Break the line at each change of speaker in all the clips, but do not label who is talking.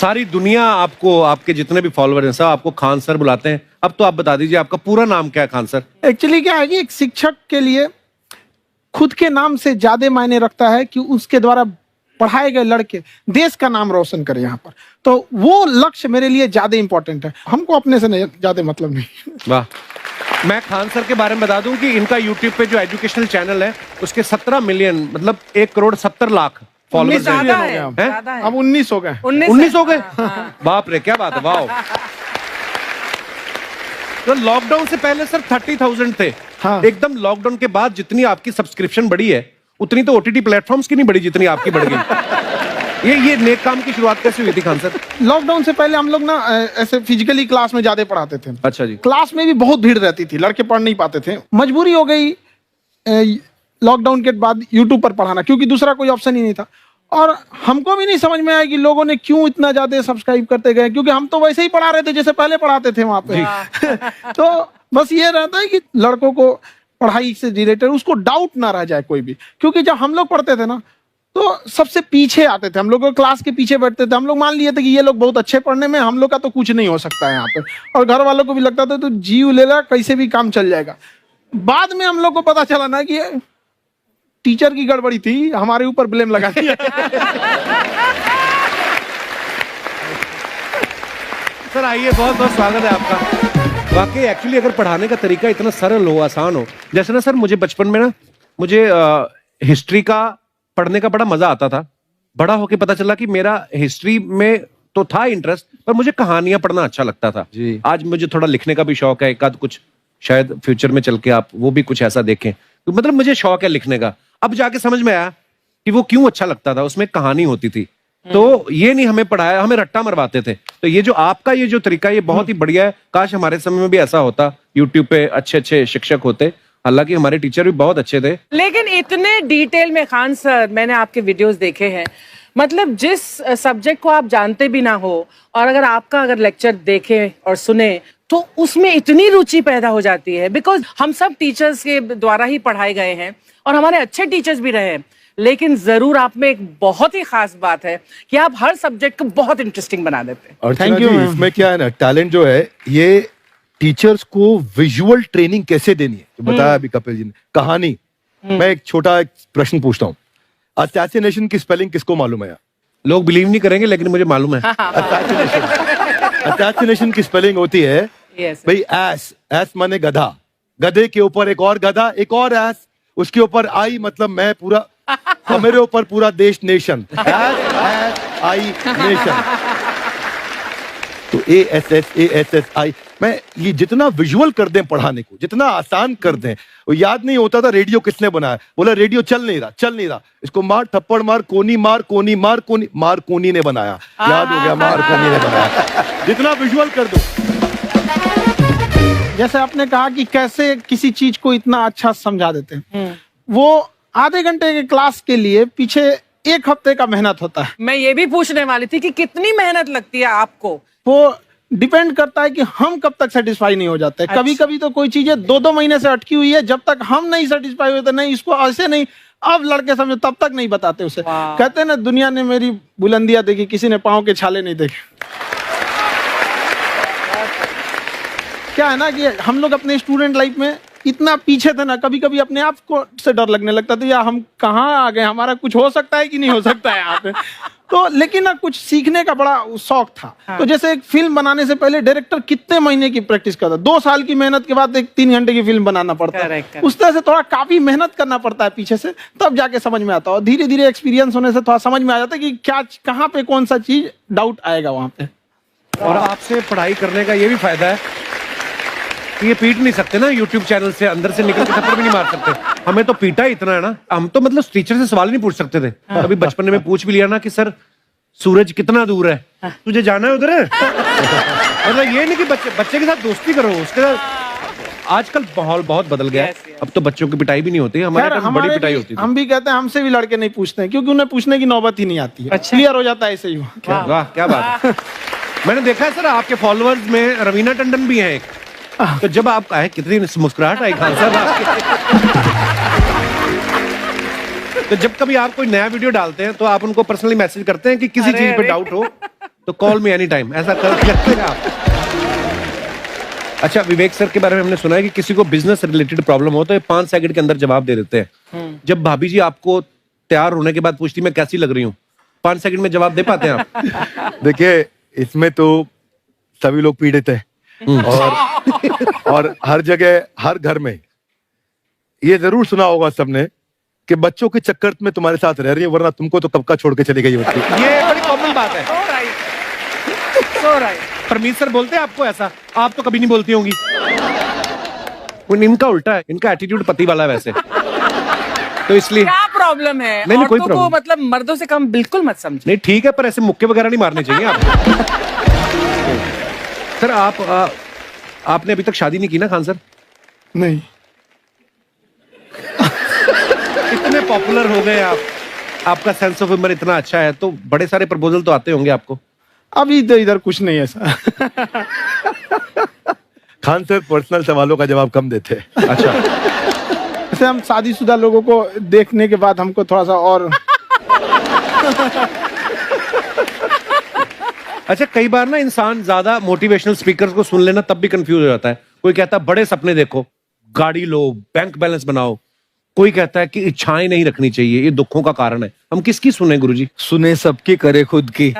सारी दुनिया आपको, आपके जितने भी फॉलोअर हैं सब आपको खान सर बुलाते हैं। अब तो आप बता दीजिए आपका पूरा नाम क्या है खान सर?
एक्चुअली क्या है कि एक शिक्षक के लिए खुद के नाम से ज्यादा मायने रखता है कि उसके द्वारा पढ़ाए गए लड़के देश का नाम रोशन करें यहाँ पर, तो वो लक्ष्य मेरे लिए ज्यादा इंपॉर्टेंट है। हमको अपने से नहीं ज्यादा मतलब नहीं।
वाह। मैं खान सर के बारे में बता दूं कि इनका यूट्यूब पे जो एजुकेशनल चैनल है उसके 17 मिलियन मतलब 1,70,00,000 फॉलोअर्स हैं।
अब 19 हो गए।
19 हो गए। बाप रे, क्या बात है, वाह। तो लॉकडाउन से पहले सर 30,000 थे।
हाँ।
एकदम लॉकडाउन के बाद जितनी आपकी सब्सक्रिप्शन बढ़ी है उतनी तो ओटीटी प्लेटफॉर्म्स की नहीं बढ़ी जितनी आपकी बढ़ गई। ये नेक काम की शुरुआत कैसे हुई थी खान सर?
लॉकडाउन से पहले हम लोग ना ऐसे फिजिकली क्लास में ज्यादा पढ़ाते थे।
अच्छा जी।
क्लास में भी बहुत भीड़ रहती थी, लड़के पढ़ नहीं पाते थे। मजबूरी हो गई लॉकडाउन के बाद यूट्यूब पर पढ़ाना, क्योंकि दूसरा कोई ऑप्शन ही नहीं था। और हमको भी नहीं समझ में आया कि लोगों ने क्यों इतना ज्यादा सब्सक्राइब करते गए, क्योंकि हम तो वैसे ही पढ़ा रहे थे जैसे पहले पढ़ाते थे वहां पे। तो बस ये रहता है कि लड़कों को पढ़ाई से रिलेटेड उसको डाउट ना रह जाए कोई भी, क्योंकि जब हम लोग पढ़ते थे ना तो सबसे पीछे आते थे, हम लोग क्लास के पीछे बैठते थे। हम लोग मान लिए थे कि ये लोग बहुत अच्छे पढ़ने में, हम लोग का तो कुछ नहीं हो सकता है यहाँ पे। और घर वालों को भी लगता था तो जीव ले ला, कैसे भी काम चल जाएगा। बाद में हम लोग को पता चला ना कि टीचर की गड़बड़ी थी, हमारे ऊपर ब्लेम लगा दिया।
सर आइए, बहुत बहुत स्वागत है आपका। वाकई एक्चुअली अगर पढ़ाने का तरीका इतना सरल हो, आसान हो, जैसे ना सर मुझे बचपन में ना मुझे हिस्ट्री का पढ़ने का बड़ा मजा आता था। बड़ा होके पता चला कि मेरा हिस्ट्री में तो था इंटरेस्ट, पर मुझे कहानियां पढ़ना अच्छा लगता था जी। आज मुझे थोड़ा लिखने का भी शौक है, एक आध कुछ शायद फ्यूचर में चल के आप वो भी कुछ ऐसा देखें, तो मतलब मुझे शौक है लिखने का। अब जाके समझ में आया कि वो क्यों अच्छा लगता था, उसमें कहानी होती थी। तो ये नहीं हमें पढ़ाया, हमें रट्टा मरवाते थे। तो ये जो आपका ये जो तरीका है ये बहुत ही बढ़िया है। काश हमारे समय में भी ऐसा होता, यूट्यूब पे अच्छे अच्छे शिक्षक होते। हालांकि हमारे टीचर भी बहुत अच्छे थे,
लेकिन इतने डिटेल में खान सर मैंने आपके वीडियोस देखे हैं, मतलब जिस सब्जेक्ट को आप जानते भी ना हो और अगर लेक्चर देखें और सुने तो उसमें इतनी रुचि पैदा हो जाती है। बिकॉज हम सब टीचर्स के द्वारा ही पढ़ाए गए हैं और हमारे अच्छे टीचर्स भी रहे हैं, लेकिन जरूर आप में एक बहुत ही खास बात है कि आप हर सब्जेक्ट को बहुत इंटरेस्टिंग बना देते हैं।
और थैंक यू। इसमें क्या है ना, टैलेंट जो है ये टीचर्स को विजुअल ट्रेनिंग कैसे देनी है, तो बताया अभी कपिल जी ने। कहानी, मैं एक छोटा प्रश्न पूछता हूँ, असैसिनेशन की स्पेलिंग किसको मालूम है?
लोग बिलीव नहीं करेंगे लेकिन मुझे मालूम है।
असैसिनेशन की स्पेलिंग होती है भाई एस माने गधा, गधे के ऊपर एक और गधा, एक और एस, उसके ऊपर आई मतलब मैं पूरा, और मेरे ऊपर पूरा देश, नेशन। आई नेशन। तो ASSASSI मैं ये जितना विजुअल कर दें पढ़ाने को, जितना आसान कर दें। वो याद नहीं होता था रेडियो किसने बनाया, बोला रेडियो चल नहीं रहा, इसको मार थप्पड़ मार, कोनी मार, कोनी मार, मार कोनी ने बनाया। याद हो गया, मार कोनी ने बनाया। जितना विजुअल कर दो।
जैसे आपने कहा कि कैसे किसी चीज को इतना अच्छा समझा देते हैं, वो आधे घंटे के क्लास के लिए पीछे 1 हफ्ते का मेहनत होता है।
मैं ये भी पूछने वाली थी कि कितनी मेहनत लगती है आपको।
वो डिपेंड करता है कि हम कब तक सेटिस्फाई नहीं हो जाते।
अच्छा।
कभी कभी तो कोई चीजें 2-2 महीने से अटकी हुई है, जब तक हम नहीं सेटिस्फाई होते, नहीं इसको ऐसे नहीं, अब लड़के समझो तब तक नहीं बताते उसे। कहते हैं ना, दुनिया ने मेरी बुलंदियां देखी, किसी ने पाँव के छाले नहीं देखे। क्या है ना कि हम लोग अपने स्टूडेंट लाइफ में इतना पीछे थे ना, कभी कभी अपने आप को से डर लगने लगता था, या हम कहाँ आ गए, हमारा कुछ हो सकता है कि नहीं हो सकता है यहाँ पे। तो लेकिन ना कुछ सीखने का बड़ा शौक था। हाँ। तो जैसे एक फिल्म बनाने से पहले डायरेक्टर कितने महीने की प्रैक्टिस करता है, 2 साल की मेहनत के बाद एक 3 घंटे की फिल्म बनाना पड़ता है। उस तरह से थोड़ा काफी मेहनत करना पड़ता है पीछे से, तब जाके समझ में आता है। और धीरे धीरे एक्सपीरियंस होने से थोड़ा समझ में आ जाता है कि क्या, कहाँ पे कौन सा चीज डाउट आएगा वहां पे।
और आपसे पढ़ाई करने का ये भी फायदा है, ये पीट नहीं सकते ना यूट्यूब चैनल से, अंदर से निकल के थप्पड़ भी नहीं मार सकते। हमें तो पीटा ही इतना है ना, हम तो मतलब टीचर से सवाल नहीं पूछ सकते थे। अभी बचपन में पूछ भी लिया ना कि सर सूरज कितना दूर है, तुझे जाना है उधर है। मतलब ये नहीं कि बच्चे के साथ दोस्ती करो, उसके साथ आजकल माहौल बहुत बदल गया है। अब तो बच्चों की पिटाई भी नहीं होती, हमारे टाइम बड़ी पिटाई होती थी।
हम भी कहते हैं, हमसे भी लड़के नहीं पूछते हैं, क्योंकि उन्हें पूछने की नौबत ही नहीं आती है। क्लियर हो जाता है ऐसे ही।
वाह, क्या बात है। मैंने देखा है सर आपके फॉलोअर्स में रवीना टंडन भी है एक। तो जब आप आए, कितनी मुस्कुराहट आई खान साहब आपके। तो जब कभी आप कोई नया वीडियो डालते हैं तो आप उनको पर्सनली मैसेज करते हैं कि किसी चीज पे डाउट हो तो कॉल मी एनी टाइम, ऐसा करते हैं आप। अच्छा, विवेक सर के बारे में हमने सुना है कि किसी को बिजनेस रिलेटेड प्रॉब्लम हो तो ये 5 सेकंड के अंदर जवाब दे देते हैं। जब भाभी जी आपको तैयार होने के बाद पूछती मैं कैसी लग रही हूँ, 5 सेकंड में जवाब दे पाते हैं आप?
देखिए, इसमें तो सभी लोग पीड़ित हैं और हर जगह, हर घर में ये जरूर सुना होगा सबने कि बच्चों के चक्कर में तुम्हारे साथ रह रही है, वरना तुमको तो कब का छोड़ के चली गई होती।
ये बड़ी कॉमन बात है।
So right.
परमीत सर बोलते हैं आपको ऐसा? आप तो कभी नहीं बोलती होंगी। इनका उल्टा है, इनका एटीट्यूड पति वाला है वैसे, तो इसलिए।
क्या प्रॉब्लम है?
नहीं, कोई
औरतों को
प्रॉब्लम
मतलब मर्दों से कम बिल्कुल मत समझो।
नहीं, ठीक है, पर ऐसे मुक्के वगैरह नहीं मारने चाहिए आपको। सर आपने अभी तक शादी नहीं की ना खान सर?
नहीं।
इतने पॉपुलर हो गए आप, आपका सेंस ऑफ ह्यूमर इतना अच्छा है, तो बड़े सारे प्रपोजल तो आते होंगे आपको।
अभी तो इधर कुछ नहीं है ऐसा।
खान सर पर्सनल सवालों का जवाब कम देते हैं।
अच्छा,
जैसे हम शादीशुदा लोगों को देखने के बाद हमको थोड़ा सा और
अच्छा, कई बार ना इंसान ज्यादा मोटिवेशनल स्पीकर्स को सुन लेना तब भी कंफ्यूज हो जाता है। कोई कहता है बड़े सपने देखो, गाड़ी लो, बैंक बैलेंस बनाओ। कोई कहता है कि इच्छाएं नहीं रखनी चाहिए, ये दुखों का कारण है। हम किसकी सुने गुरुजी?
सुने सबकी, करे खुद की।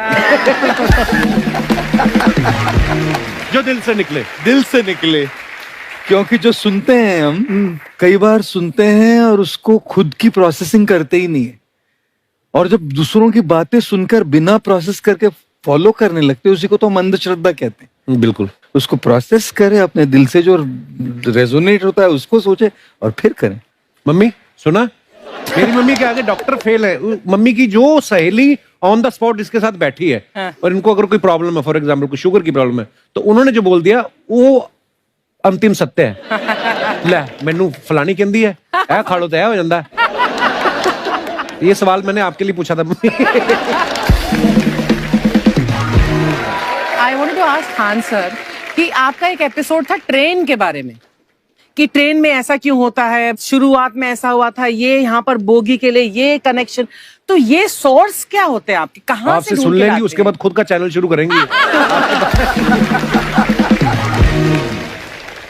जो दिल से निकले।
दिल से निकले, क्योंकि जो सुनते हैं हम कई बार सुनते हैं और उसको खुद की प्रोसेसिंग करते ही नहीं है, और जब दूसरों की बातें सुनकर बिना प्रोसेस करके फॉलो करने लगते हैं, उसी को तो हम अंधश्रद्धा कहते हैं।
बिल्कुल।
उसको प्रोसेस करें, अपने दिल से जो रेजोनेट होता है उसको सोचे और फिर करें।
मम्मी सुना, मेरी मम्मी के आगे डॉक्टर फेल है। मम्मी की जो सहेली ऑन द स्पॉट इसके साथ बैठी है, और इनको अगर कोई प्रॉब्लम है, फॉर एग्जाम्पल कोई शुगर की प्रॉब्लम है, तो उन्होंने जो बोल दिया वो अंतिम सत्य है। ले मैनू फलानी कहती है, ऐ खाड़ो तो हो जाता है। ये सवाल मैंने आपके लिए पूछा था।
I wanted to ask Khan sir कि आपका एक एपिसोड था ट्रेन के बारे में, कि ट्रेन में ऐसा क्यों होता है, शुरुआत में ऐसा हुआ था, ये यहाँ पर बोगी के लिए ये कनेक्शन, तो ये सोर्स क्या होते हैं आपके, कहाँ
आपसे
से
सुन
ढूंढ के
लेंगी,
लाते
उसके
हैं?
बाद खुद का चैनल शुरू करेंगी।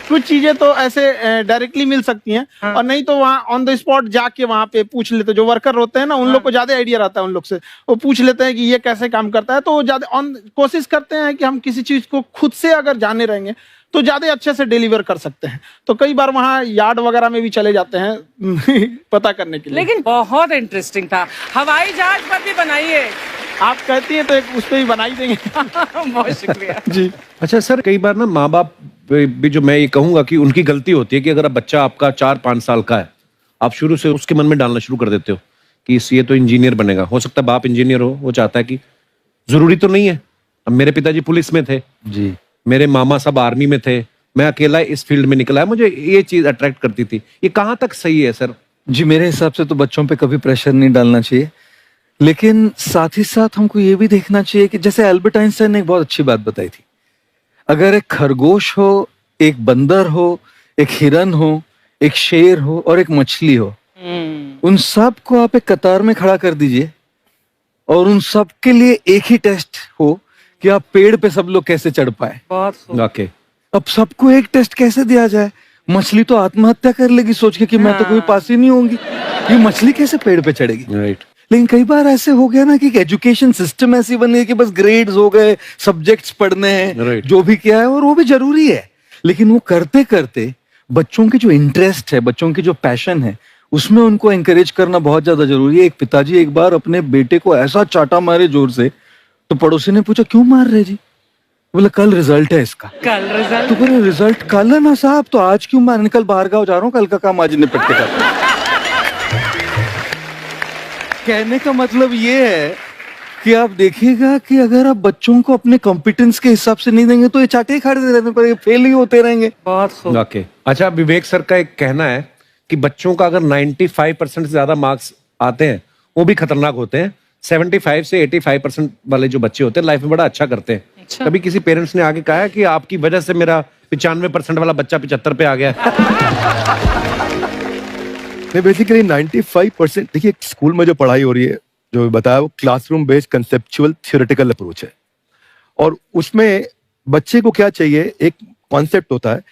कुछ चीजें तो ऐसे डायरेक्टली मिल सकती हैं, और नहीं तो वहाँ ऑन द स्पॉट जाके वहाँ पे पूछ लेते। जो वर्कर होते हैं ना, उन लोग को ज्यादा आइडिया रहता है, उन लोग से वो पूछ लेते हैं कि ये कैसे काम करता है। तो वो ज्यादा कोशिश करते हैं कि हम किसी चीज को खुद से अगर जाने रहेंगे तो ज्यादा अच्छे से डिलीवर कर सकते हैं। तो कई बार वहाँ यार्ड वगैरह में भी चले जाते हैं पता करने के लिए।
लेकिन बहुत इंटरेस्टिंग था। हवाई जहाज पर भी बनाइए।
आप कहती हैं तो एक उस पर भी बना ही देंगे।
बहुत शुक्रिया
जी।
अच्छा सर, कई बार ना माँ बाप भी, जो मैं ये कहूंगा कि उनकी गलती होती है कि अगर बच्चा आपका 4-5 साल का है, आप शुरू से उसके मन में डालना शुरू कर देते हो कि ये तो इंजीनियर बनेगा। हो सकता है बाप इंजीनियर हो, वो चाहता है कि जरूरी तो नहीं है। अब मेरे पिताजी पुलिस में थे
जी,
मेरे मामा सब आर्मी में थे, मैं अकेला इस फील्ड में निकला है, मुझे ये चीज अट्रैक्ट करती थी। ये कहाँ तक सही है सर?
जी, मेरे हिसाब से तो बच्चों पे कभी प्रेशर नहीं डालना चाहिए, लेकिन साथ ही साथ हमको ये भी देखना चाहिए कि जैसे एल्बर्ट आइंस्टाइन ने एक बहुत अच्छी बात बताई थी, अगर एक खरगोश हो, एक बंदर हो, एक हिरन हो, एक शेर हो और एक मछली हो, उन सब को आप एक कतार में खड़ा कर दीजिए और उन सब के लिए एक ही टेस्ट हो कि आप पेड़ पे सब लोग कैसे चढ़ पाए।
बहुत खूब।
ओके,
अब सबको एक टेस्ट कैसे दिया जाए? मछली तो आत्महत्या कर लेगी सोच के कि मैं तो कोई पास ही नहीं होंगी, ये मछली कैसे पेड़ पे चढ़ेगी?
राइट।
लेकिन कई बार ऐसे हो गया ना कि एजुकेशन सिस्टम ऐसी बन गई कि बस ग्रेड्स हो गए, सब्जेक्ट्स पढ़ने हैं,
Right.
जो भी किया है, और वो भी जरूरी है, लेकिन वो करते करते बच्चों की जो इंटरेस्ट है, बच्चों की जो पैशन है, उसमें उनको एंकरेज करना बहुत ज्यादा जरूरी है। एक पिताजी एक बार अपने बेटे को ऐसा चाटा मारे जोर से, तो पड़ोसी ने पूछा क्यों मार रहे जी? बोला कल रिजल्ट है इसका।
कल रिजल्ट?
तो बोले रिजल्ट कल है ना साहब, तो आज क्यों मार? कल बाहर गाँव जा रहा हूँ, कल का काम आज निपट के करता हूं। कहने का मतलब ये है कि आप देखिएगा कि अगर आप बच्चों को अपने कॉम्पिटेंस के हिसाब से नहीं देंगे तो ये चाटे ही खाते रहने पर फेल ही होते रहेंगे।
बहुत खूब।
ओके। अच्छा, विवेक सर का एक कहना है कि बच्चों का अगर 95% से ज्यादा मार्क्स आते हैं वो भी खतरनाक होते हैं। 75 से 85% वाले जो बच्चे होते हैं लाइफ में बड़ा अच्छा करते हैं।
अच्छा।
कभी किसी पेरेंट्स ने आके कहा है कि आपकी वजह से मेरा 95% वाला बच्चा 75 पे आ गया?
नहीं, बेसिकली 95%, देखिए स्कूल में जो पढ़ाई हो रही है, जो बताया, वो classroom based conceptual theoretical approach है। और उसमें बच्चे को क्या चाहिए, एक कॉन्सेप्ट होता है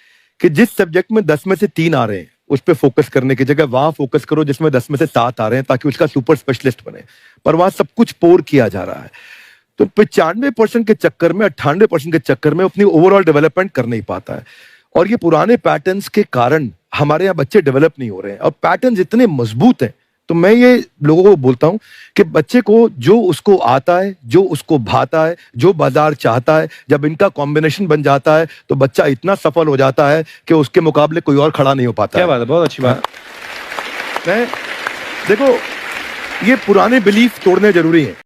कि जिस सब्जेक्ट में 10 में से 3 आ रहे हैं उस पर फोकस करने की जगह वहां फोकस करो जिसमें 10 में से 7 आ रहे हैं, ताकि उसका सुपर स्पेशलिस्ट बने। पर वहां सब कुछ पोर किया जा रहा है, तो 95% के चक्कर में, 98% के चक्कर में अपनी ओवरऑल डेवलपमेंट कर नहीं पाता है। और ये पुराने पैटर्न्स के कारण हमारे यहाँ बच्चे डेवलप नहीं हो रहे हैं, और पैटर्न्स इतने मजबूत हैं। तो मैं ये लोगों को बोलता हूं कि बच्चे को जो उसको आता है, जो उसको भाता है, जो बाजार चाहता है, जब इनका कॉम्बिनेशन बन जाता है तो बच्चा इतना सफल हो जाता है कि उसके मुकाबले कोई और खड़ा नहीं हो पाता।
क्या बात है, बहुत अच्छी बात।
मैं देखो, ये पुराने बिलीफ तोड़ने जरूरी हैं।